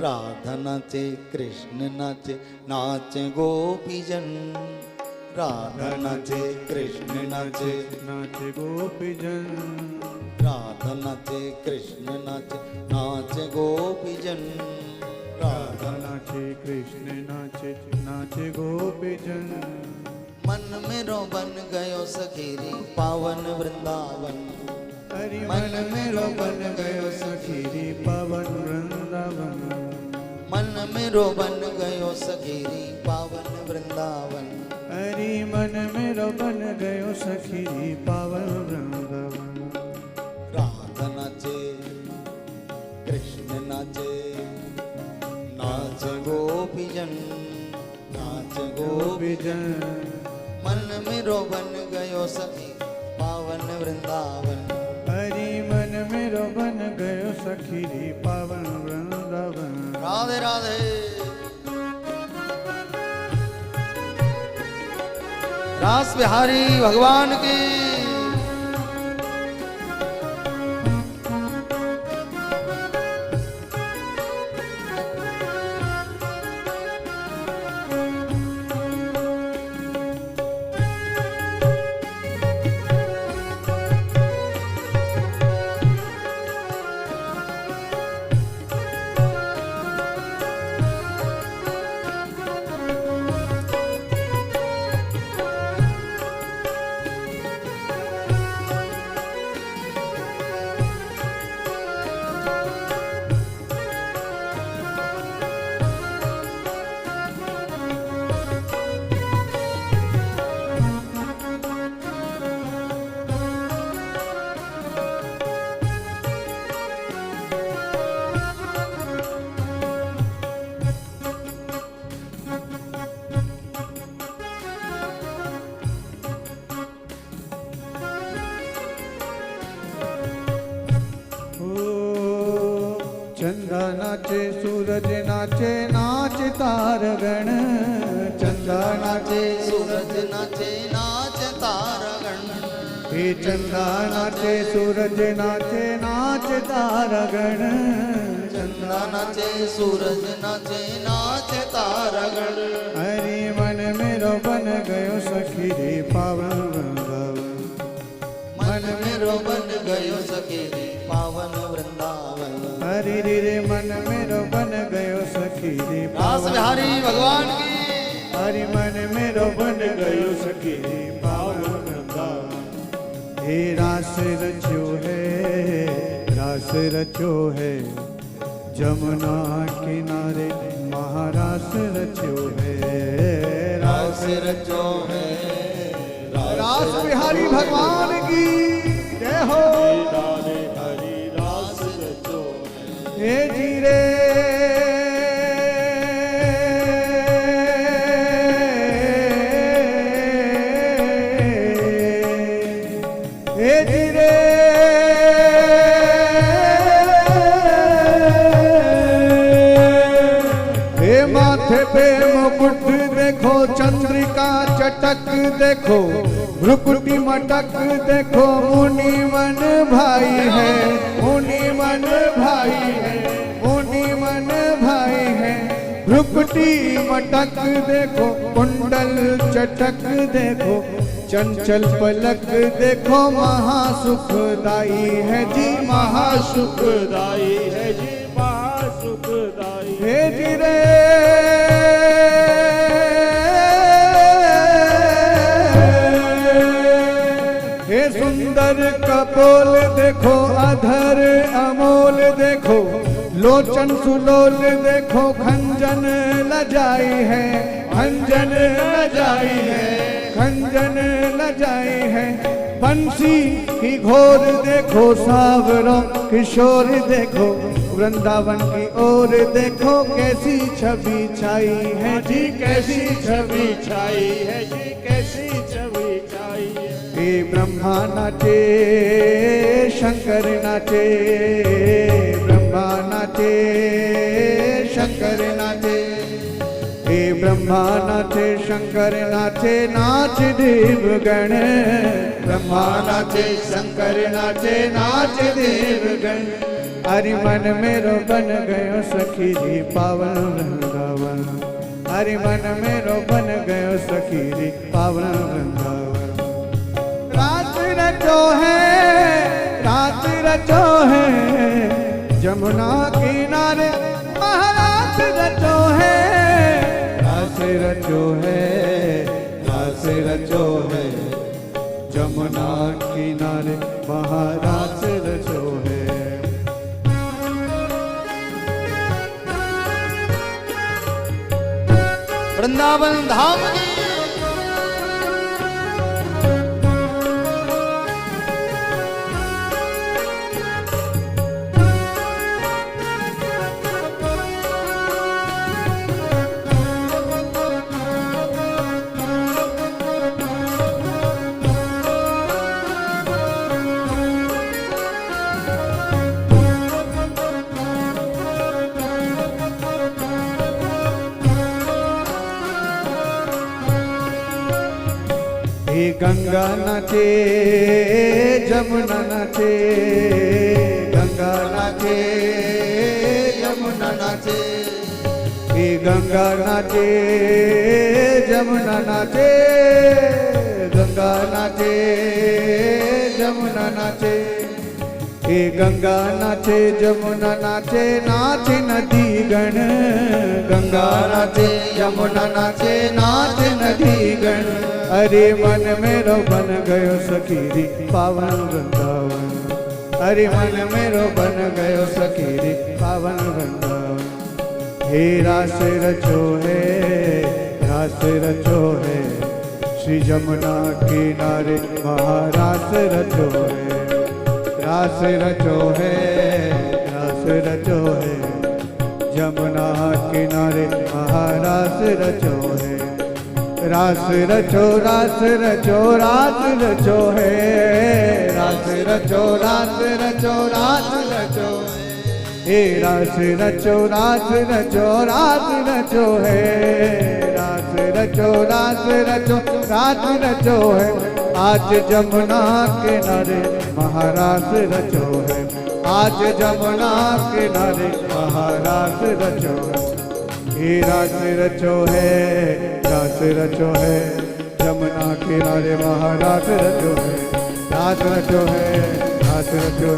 राधा नाचे कृष्ण नाचे नाचे गोपीजन। राधा नाचे कृष्ण नाचे नाचे गोपीजन। राधा नाचे कृष्ण नाचे नाचे गोपीजन। राधा नाचे कृष्ण नाचे नाचे गोपीजन। मन मेरो बन गयो सखीरी पावन वृंदावन। हरि मन मेरो बन गयो सखीरी पावन वृंदावन। मन मेरो बन गयो सखीरी पावन वृंदावन। हरि मन मेरो बन गयो सखीरी पावन वृंदावन। राधा नाचे कृष्ण नाचे नाचे गोपीजन। नाचे गोपीजन। मन मेरो बन गयो सखी पावन वृंदावन। हरि मन मेरो बन गयो सखीरी पावन वृंदावन। राधे राधे। रास बिहारी भगवान की। चंदा नाचे सूरज नाचे नाच तारगण। चंदा नाचे सूरज नाचे नाच तारगण। हे चंदा नाचे सूरज नाचे नाच तारगण। चंदा नाचे सूरज नाचे नाच तारगण। हरि मन मेरो बन गयो सखी रे पावन वृंदावन। मन मेरो बन गयो सखी रे पावन वृंदावन। हरि रे मन मेरो बन गयो सखी रे रास बिहारी भगवान की। हरि मन मेरो बन गयो सखी रे पावन वृंदावन। हे रास रचो है, रास रचो है, जमुना किनारे महारास रचो है। रास रचो है। रास बिहारी भगवान की जय हो। हरि रास रचो है। हे जीरे पे मुकुट देखो, चंद्रिका चटक देखो, भ्रुकुटी मटक देखो, मुनि मन भाई है, मुनि मन भाई है, मुनि मन भाई है। भ्रुकुटी मटक देखो, कुंडल चटक देखो, चंचल पलक देखो, महासुखदाई है जी, महासुखदाई है जी, महासुखदाई है जी रे। हे सुंदर कपोल देखो, अधर अमोल देखो, लोचन सुलोल देखो, खंजन लजाई है, खंजन लजाई है, खंजन लजाई है। बंसी की घोर देखो, सावरों किशोर देखो, वृंदावन की ओर देखो, कैसी छवि छाई है जी, कैसी छवि छाई है जी, कैसी छवि छाई है। हे ब्रह्मा नाचे शंकर नाचे, ब्रह्मा नाचे शंकर नाचे। हे ब्रह्मा नाचे शंकर नाचे नाच देवगण। ब्रह्मा नाचे शंकर नाचे नाच देवगण। हरि मन मेरो बन गयो सखी री पावन वृंदावन। हरि मन मेरो बन गयो सखी री पावन वृंदावन। रात रचो है, रात रचो है, जमुना किनारे महाराज रचो है। रात रचो है, रात रचो है, जमुना किनारे महाराज रचो है। वृंदावन धाम की गंगा नाचे, जमुना नाचे, गंगा नाचे, यमुना नाचे, गंगा नाचे, जमुना नाचे, गंगा नाचे, जमुना नाचे, गंगा नाचे, जमुना नाचे, नाचे नदी गण। गंगा नाचे, यमुना नाचे, नाचे नदी गण। हरि मन मेरो बन गयो सखी री पावन वृंदावन। हरि मन मेरो बन गयो सखी री पावन वृंदावन। हे रास रचो है, रास रचो है, श्री जमुना किनारे महारास रचो है। रास रचो है, रास रचो है, जमुना किनारे महारास रचो है। रास रचो, रास रचो, रास रचो है। रास रचो, रास रचो, रास रचो हे। रास रचो, रास रचो, रास रचो है। रास रचो, रास रचो, रास रचो है। आज जमुना किनारे महारास रचो है। आज जमुना किनारे महारास रचो है। हे रास रचो है, रास रचो है, जमुना किनारे महारास रचो है। रास रचो है, रास रचो है।